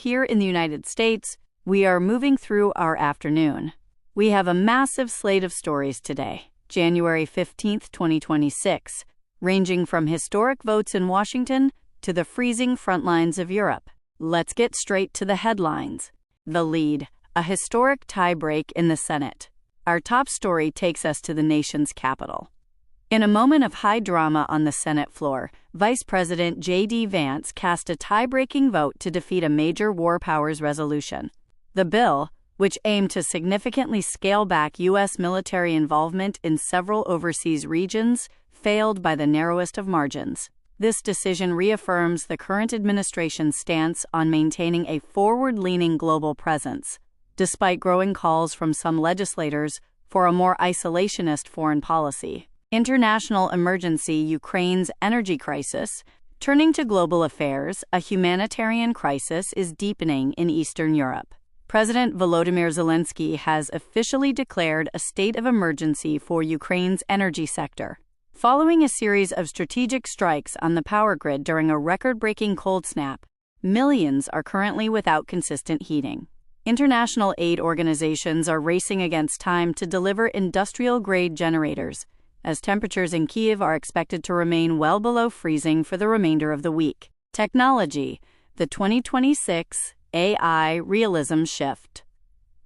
Here in the United States, we are moving through our afternoon. We have a massive slate of stories today, January 15th, 2026, ranging from historic votes in Washington to the freezing front lines of Europe. Let's get straight to the headlines. The lead, a historic tiebreak in the Senate. Our top story takes us to the nation's capital. In a moment of high drama on the Senate floor, Vice President J.D. Vance cast a tie-breaking vote to defeat a major war powers resolution. The bill, which aimed to significantly scale back U.S. military involvement in several overseas regions, failed by the narrowest of margins. This decision reaffirms the current administration's stance on maintaining a forward-leaning global presence, despite growing calls from some legislators for a more isolationist foreign policy. International emergency: Ukraine's energy crisis. Turning to global affairs, a humanitarian crisis is deepening in Eastern Europe. President Volodymyr Zelensky has officially declared a state of emergency for Ukraine's energy sector. Following a series of strategic strikes on the power grid during a record-breaking cold snap, millions are currently without consistent heating. International aid organizations are racing against time to deliver industrial-grade generators, as temperatures in Kyiv are expected to remain well below freezing for the remainder of the week. Technology: the 2026 AI realism shift.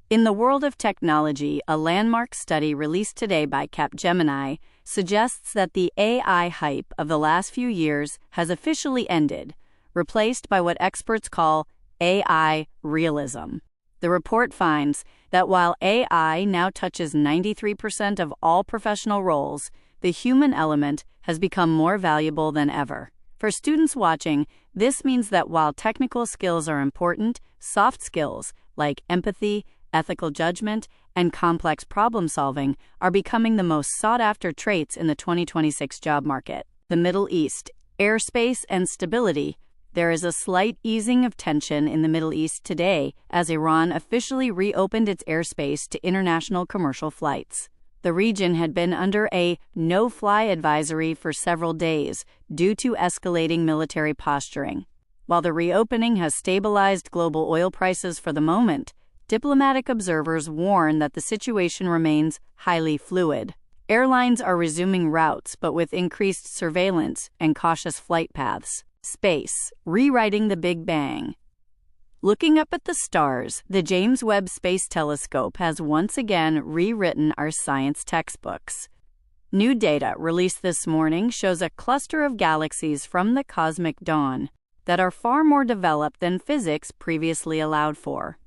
In the world of technology, a landmark study released today by Capgemini suggests that the AI hype of the last few years has officially ended, replaced by what experts call AI realism. The report finds that while AI now touches 93% of all professional roles, the human element has become more valuable than ever. For students watching, this means that while technical skills are important, soft skills like empathy, ethical judgment, and complex problem-solving are becoming the most sought-after traits in the 2026 job market. The Middle East: airspace and stability. There is a slight easing of tension in the Middle East today as Iran officially reopened its airspace to international commercial flights. The region had been under a no-fly advisory for several days due to escalating military posturing. While the reopening has stabilized global oil prices for the moment, diplomatic observers warn that the situation remains highly fluid. Airlines are resuming routes, but with increased surveillance and cautious flight paths. Space: rewriting the Big Bang. Looking up at the stars, the James Webb Space Telescope has once again rewritten our science textbooks. New data released this morning shows a cluster of galaxies from the cosmic dawn that are far more developed than physics previously allowed for.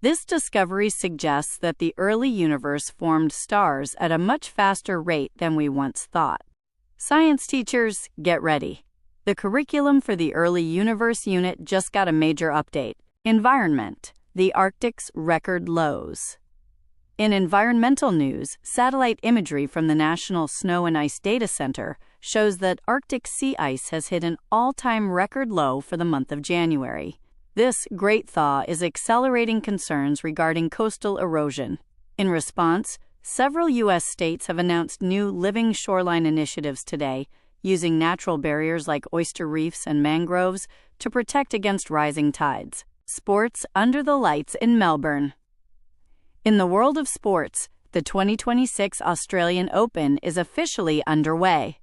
This discovery suggests that the early universe formed stars at a much faster rate than we once thought. Science teachers, get ready. The curriculum for the Early Universe unit just got a major update. Environment: the Arctic's record lows. In environmental news, satellite imagery from the National Snow and Ice Data Center shows that Arctic sea ice has hit an all-time record low for the month of January. This great thaw is accelerating concerns regarding coastal erosion. In response, several U.S. states have announced new living shoreline initiatives today, using natural barriers like oyster reefs and mangroves to protect against rising tides. Sports under the lights in Melbourne. In the world of sports, the 2026 Australian Open is officially underway.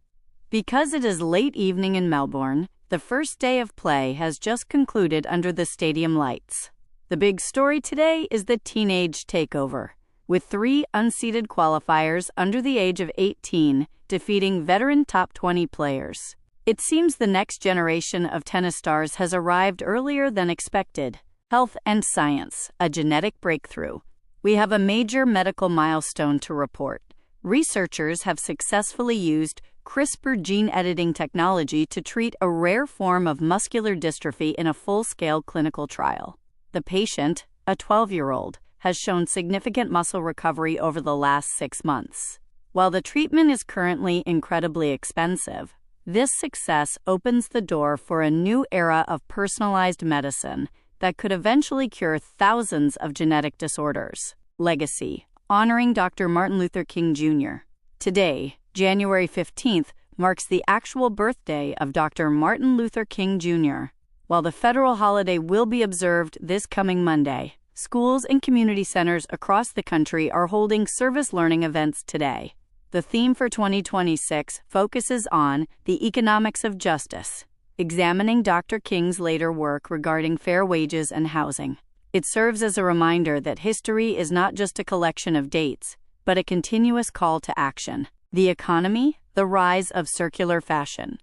Because it is late evening in Melbourne, the first day of play has just concluded under the stadium lights. The big story today is the teenage takeover, with 3 unseeded qualifiers under the age of 18 defeating veteran top 20 players. It seems the next generation of tennis stars has arrived earlier than expected. Health and science: a genetic breakthrough. We have a major medical milestone to report. Researchers have successfully used CRISPR gene editing technology to treat a rare form of muscular dystrophy in a full-scale clinical trial. The patient, a 12-year-old, has shown significant muscle recovery over the last 6 months. While the treatment is currently incredibly expensive, this success opens the door for a new era of personalized medicine that could eventually cure thousands of genetic disorders. Legacy: honoring Dr. Martin Luther King Jr. Today, January 15th, marks the actual birthday of Dr. Martin Luther King Jr. While the federal holiday will be observed this coming Monday, schools and community centers across the country are holding service learning events today. The theme for 2026 focuses on the economics of justice, examining Dr. King's later work regarding fair wages and housing. It serves as a reminder that history is not just a collection of dates, but a continuous call to action. The economy, the rise of circular fashion.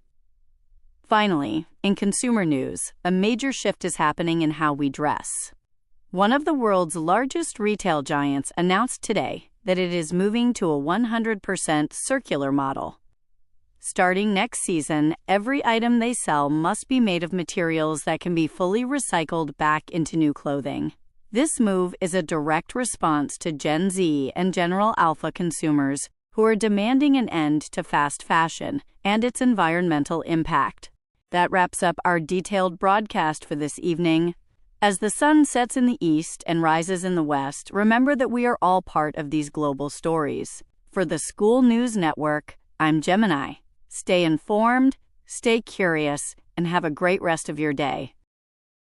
Finally, in consumer news, a major shift is happening in how we dress. One of the world's largest retail giants announced today that it is moving to a 100% circular model. Starting next season, every item they sell must be made of materials that can be fully recycled back into new clothing. This move is a direct response to Gen Z and General Alpha consumers who are demanding an end to fast fashion and its environmental impact. That wraps up our detailed broadcast for this evening. As the sun sets in the east and rises in the west, remember that we are all part of these global stories. For the School News Network, I'm Gemini. Stay informed, stay curious, and have a great rest of your day.